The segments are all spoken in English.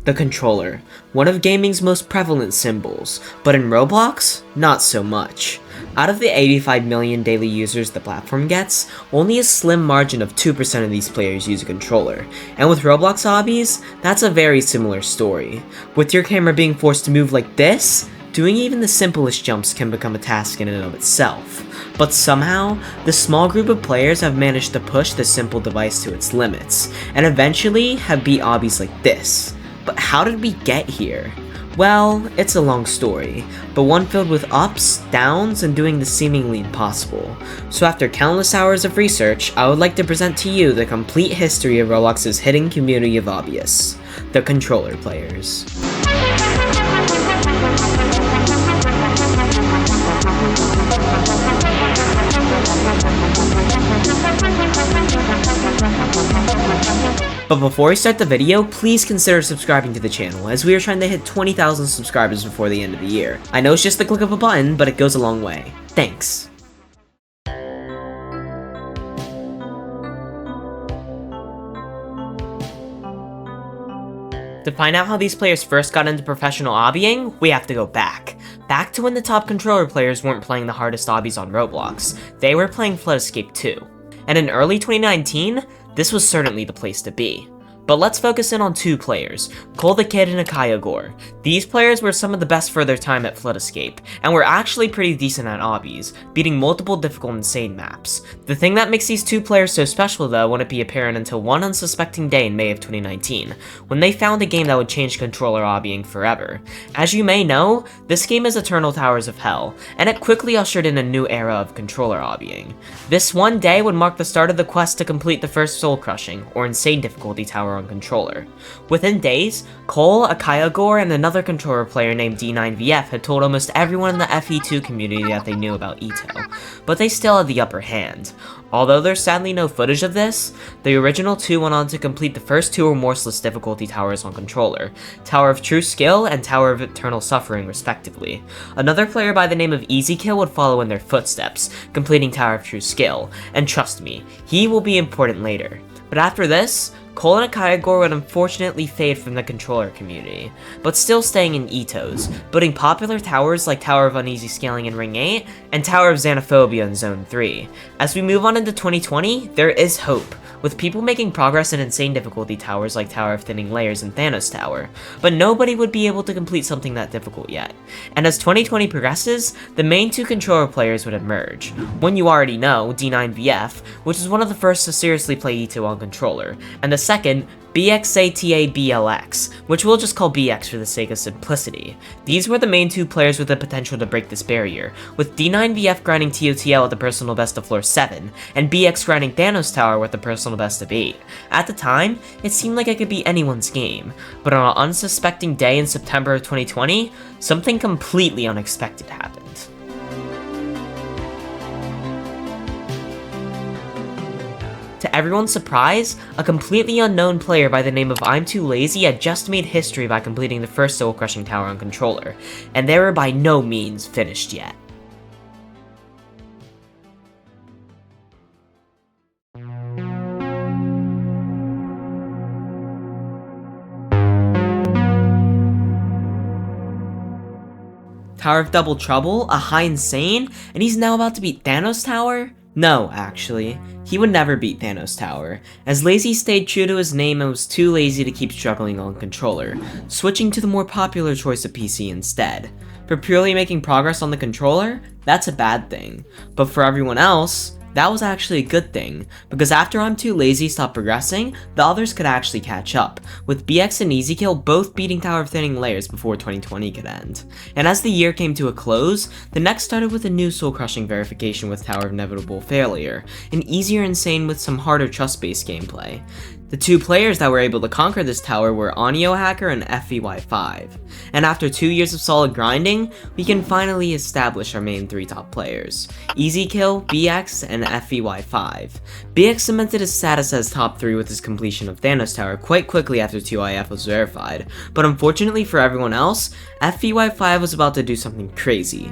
The controller, one of gaming's most prevalent symbols, but in Roblox, not so much. Out of the 85 million daily users the platform gets, only a slim margin of 2% of these players use a controller, and with Roblox obbies, that's a very similar story. With your camera being forced to move like this, doing even the simplest jumps can become a task in and of itself. But somehow, the small group of players have managed to push the simple device to its limits, and eventually have beat obbies like this. But how did we get here? Well, it's a long story, but one filled with ups, downs, and doing the seemingly impossible. So after countless hours of research, I would like to present to you the complete history of Roblox's hidden community of Obbyists, the controller players. But before we start the video, please consider subscribing to the channel, as we are trying to hit 20,000 subscribers before the end of the year. I know it's just the click of a button, but it goes a long way. Thanks! To find out how these players first got into professional obbying, we have to go back. Back to when the top controller players weren't playing the hardest obbies on Roblox. They were playing Flood Escape 2. And in early 2019, this was certainly the place to be. But let's focus in on two players, Cole the Kid and Akaya Gore. These players were some of the best for their time at Flood Escape, and were actually pretty decent at obbies, beating multiple difficult insane maps. The thing that makes these two players so special though wouldn't be apparent until one unsuspecting day in May of 2019, when they found a game that would change controller obbying forever. As you may know, this game is Eternal Towers of Hell, and it quickly ushered in a new era of controller obbying. This one day would mark the start of the quest to complete the first Soulcrushing, or insane difficulty tower on controller. Within days, Cole, Akaya Gore, and another controller player named D9VF had told almost everyone in the FE2 community that they knew about Ito, but they still had the upper hand. Although there's sadly no footage of this, the original two went on to complete the first two remorseless difficulty towers on controller, Tower of True Skill and Tower of Eternal Suffering respectively. Another player by the name of EasyKill would follow in their footsteps, completing Tower of True Skill, and trust me, he will be important later. But after this, Cole and Akaya Gore would unfortunately fade from the controller community, but still staying in Itos, building popular towers like Tower of Uneasy Scaling in Ring 8, and Tower of Xenophobia in Zone 3. As we move on into 2020, there is hope, with people making progress in insane difficulty towers like Tower of Thinning Layers and Thanos Tower, but nobody would be able to complete something that difficult yet. And as 2020 progresses, the main two controller players would emerge. One you already know, D9VF, which is one of the first to seriously play Ito on controller, and the second, BXATABLX, which we'll just call BX for the sake of simplicity. These were the main two players with the potential to break this barrier, with D9VF grinding TOTL at the personal best of floor 7, and BX grinding Thanos Tower with the personal best of 8. At the time, it seemed like it could be anyone's game, but on an unsuspecting day in September of 2020, something completely unexpected happened. To everyone's surprise, a completely unknown player by the name of I'm Too Lazy had just made history by completing the first Soulcrushing tower on controller, and they were by no means finished yet. Tower of Double Trouble, a high insane, and he's now about to beat Thanos Tower? No, actually. He would never beat Thanos Tower, as Lazy stayed true to his name and was too lazy to keep struggling on controller, switching to the more popular choice of PC instead. For purely making progress on the controller, that's a bad thing, but for everyone else, that was actually a good thing, because after I'm Too Lazy stopped progressing, the others could actually catch up, with BX and EasyKill both beating Tower of Thinning Layers before 2020 could end. And as the year came to a close, the next started with a new Soulcrushing verification with Tower of Inevitable Failure, an easier insane with some harder trust-based gameplay. The two players that were able to conquer this tower were Oniohacker and FEY5, and after 2 years of solid grinding, we can finally establish our main three top players, EasyKill, BX, and FEY5. BX cemented his status as top 3 with his completion of Thanos Tower quite quickly after 2IF was verified, but unfortunately for everyone else, FEY5 was about to do something crazy.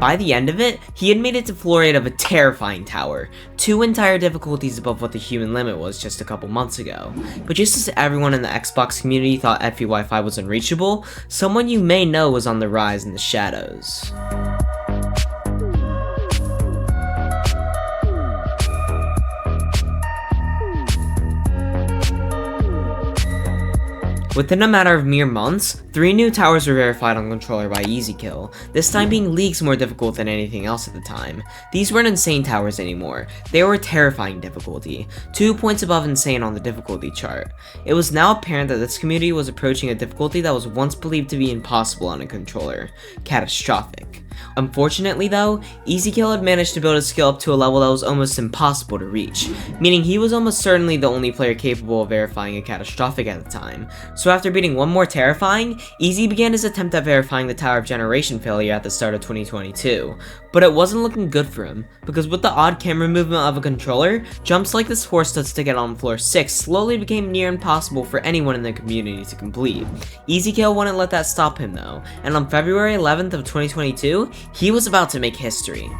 by the end of it, he had made it to floor 8 of a terrifying tower, 2 entire difficulties above what the human limit was just a couple months ago. But just as everyone in the Xbox community thought FE-Wi-Fi was unreachable, someone you may know was on the rise in the shadows. Within a matter of mere months, 3 new towers were verified on controller by EasyKill, this time being leagues more difficult than anything else at the time. These weren't insane towers anymore, they were terrifying difficulty, 2 points above insane on the difficulty chart. It was now apparent that this community was approaching a difficulty that was once believed to be impossible on a controller, catastrophic. Unfortunately though, EasyKill had managed to build his skill up to a level that was almost impossible to reach, meaning he was almost certainly the only player capable of verifying a catastrophic at the time. So after beating one more terrifying, Easy began his attempt at verifying the Tower of Generation failure at the start of 2022. But it wasn't looking good for him, because with the odd camera movement of a controller, jumps like this forced us to get on floor 6 slowly became near impossible for anyone in the community to complete. EasyKill wouldn't let that stop him though, and on February 11th of 2022, he was about to make history.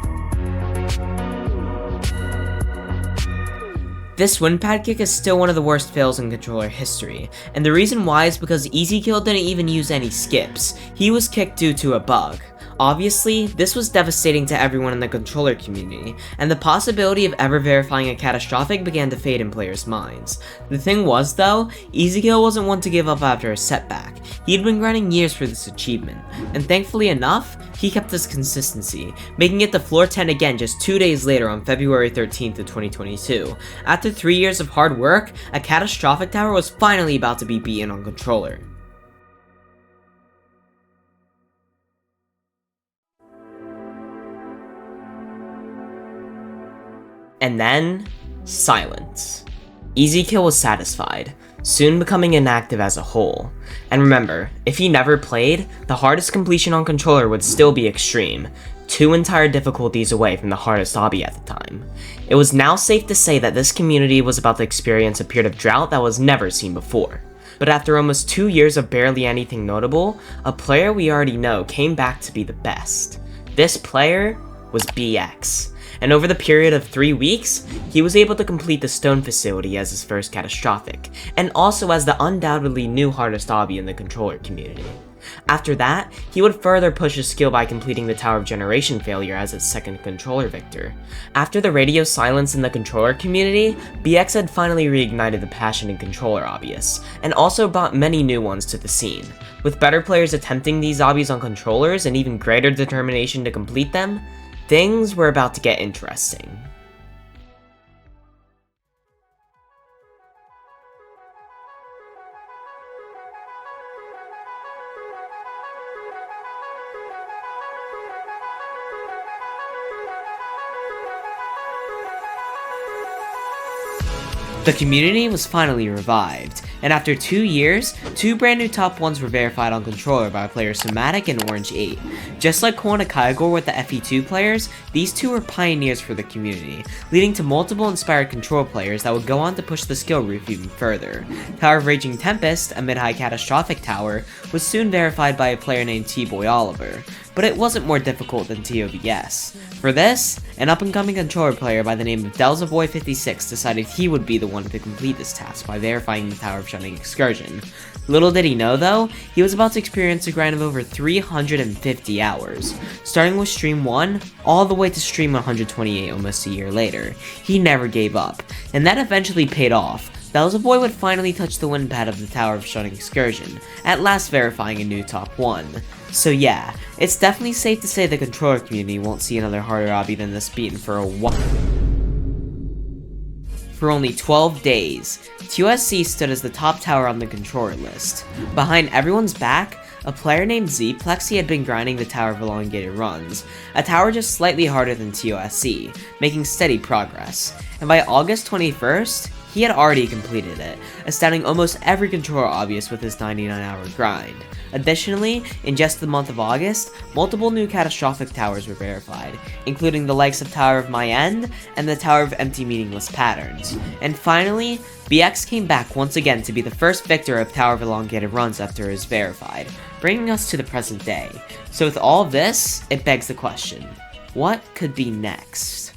This wind pad kick is still one of the worst fails in controller history, and the reason why is because EasyKill didn't even use any skips. He was kicked due to a bug. Obviously, this was devastating to everyone in the controller community, and the possibility of ever verifying a catastrophic began to fade in players' minds. The thing was though, EasyKill wasn't one to give up after a setback. He had been grinding years for this achievement, and thankfully enough, he kept his consistency, making it to floor 10 again just 2 days later on February 13th of 2022. After 3 years of hard work, a catastrophic tower was finally about to be beaten on controller. And then, silence. EasyKill was satisfied, soon becoming inactive as a whole. And remember, if he never played, the hardest completion on controller would still be extreme, 2 entire difficulties away from the hardest obby at the time. It was now safe to say that this community was about to experience a period of drought that was never seen before. But after almost 2 years of barely anything notable, a player we already know came back to be the best. This player was BX. And over the period of 3 weeks, he was able to complete the stone facility as his first catastrophic, and also as the undoubtedly new hardest obby in the controller community. After that, he would further push his skill by completing the Tower of Generation failure as his second controller victor. After the radio silence in the controller community, BX had finally reignited the passion in controller Obbyists, and also brought many new ones to the scene. With better players attempting these obbies on controllers and even greater determination to complete them, things were about to get interesting. The community was finally revived, and after 2 years, 2 brand new top 1s were verified on controller by players Somatic and Orange 8. Just like Ko and Kygor with the FE2 players, these two were pioneers for the community, leading to multiple inspired control players that would go on to push the skill roof even further. Tower of Raging Tempest, a mid-high catastrophic tower, was soon verified by a player named T-Boy Oliver, but it wasn't more difficult than TOVS. For this, an up-and-coming controller player by the name of Delzaboy56 decided he would be the one to complete this task by verifying the Tower of Shunning Excursion. Little did he know though, he was about to experience a grind of over 350 hours, starting with stream 1, all the way to stream 128 almost a year later. He never gave up, and that eventually paid off. Delzaboy would finally touch the wind pad of the Tower of Shunning Excursion, at last verifying a new top 1. So yeah, it's definitely safe to say the controller community won't see another harder obby than this beaten for a while. For only 12 days, TOSC stood as the top tower on the controller list. Behind everyone's back, a player named Zplexy had been grinding the Tower of Elongated Runs, a tower just slightly harder than TOSC, making steady progress, and by August 21st, He had already completed it, astounding almost every controller obvious with his 99-hour grind. Additionally, in just the month of August, multiple new catastrophic towers were verified, including the likes of Tower of My End and the Tower of Empty Meaningless Patterns. And finally, BX came back once again to be the first victor of Tower of Elongated Runs after it was verified, bringing us to the present day. So with all of this, it begs the question, what could be next?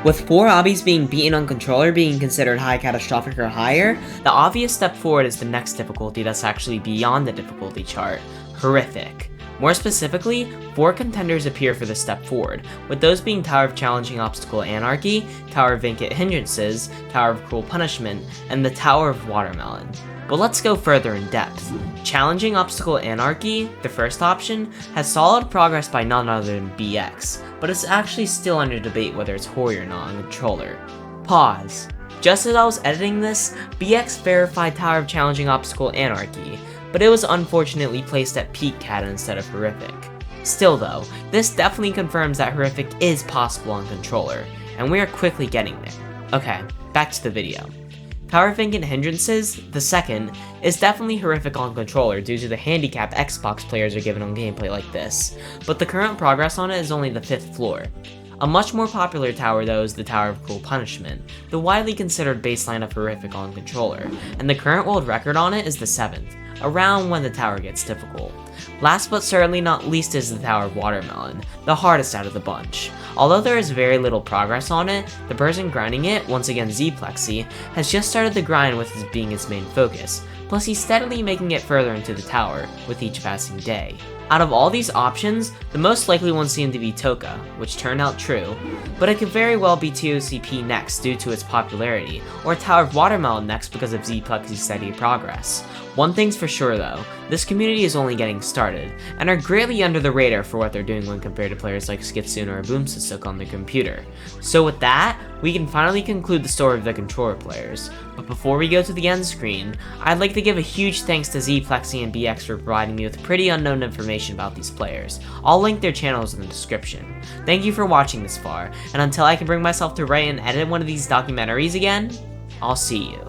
With 4 obbies being beaten on controller being considered high catastrophic or higher, the obvious step forward is the next difficulty that's actually beyond the difficulty chart, horrific. More specifically, 4 contenders appear for this step forward, with those being Tower of Challenging Obstacle Anarchy, Tower of Vacant Hindrances, Tower of Cruel Punishment, and the Tower of Watermelon. But let's go further in depth. Challenging Obstacle Anarchy, the first option, has solid progress by none other than BX, but it's actually still under debate whether it's hoary or not on the controller. Pause. Just as I was editing this, BX verified Tower of Challenging Obstacle Anarchy, but it was unfortunately placed at Peak Cata instead of Horrific. Still though, this definitely confirms that Horrific is possible on controller, and we are quickly getting there. Okay, back to the video. Tower of Vacant Hindrances, the second, is definitely horrific on controller due to the handicap Xbox players are given on gameplay like this, but the current progress on it is only the 5th floor. A much more popular tower though is the Tower of Cruel Punishment, the widely considered baseline of horrific on controller, and the current world record on it is the 7th, around when the tower gets difficult. Last but certainly not least is the Tower of Watermelon, the hardest out of the bunch. Although there is very little progress on it, the person grinding it, once again Zplexy, has just started the grind with this being its main focus, plus he's steadily making it further into the tower with each passing day. Out of all these options, the most likely one seemed to be Toka, which turned out true, but it could very well be TOCP next due to its popularity, or Tower of Watermelon next because of Zplexy's steady progress. One thing's for sure though, this community is only getting started, and are greatly under the radar for what they're doing when compared to players like Skitsune or Boomsisuk on their computer. So with that, we can finally conclude the story of the controller players, but before we go to the end screen, I'd like to give a huge thanks to Zplexy and BX for providing me with pretty unknown information about these players. I'll link their channels in the description. Thank you for watching this far, and until I can bring myself to write and edit one of these documentaries again, I'll see you.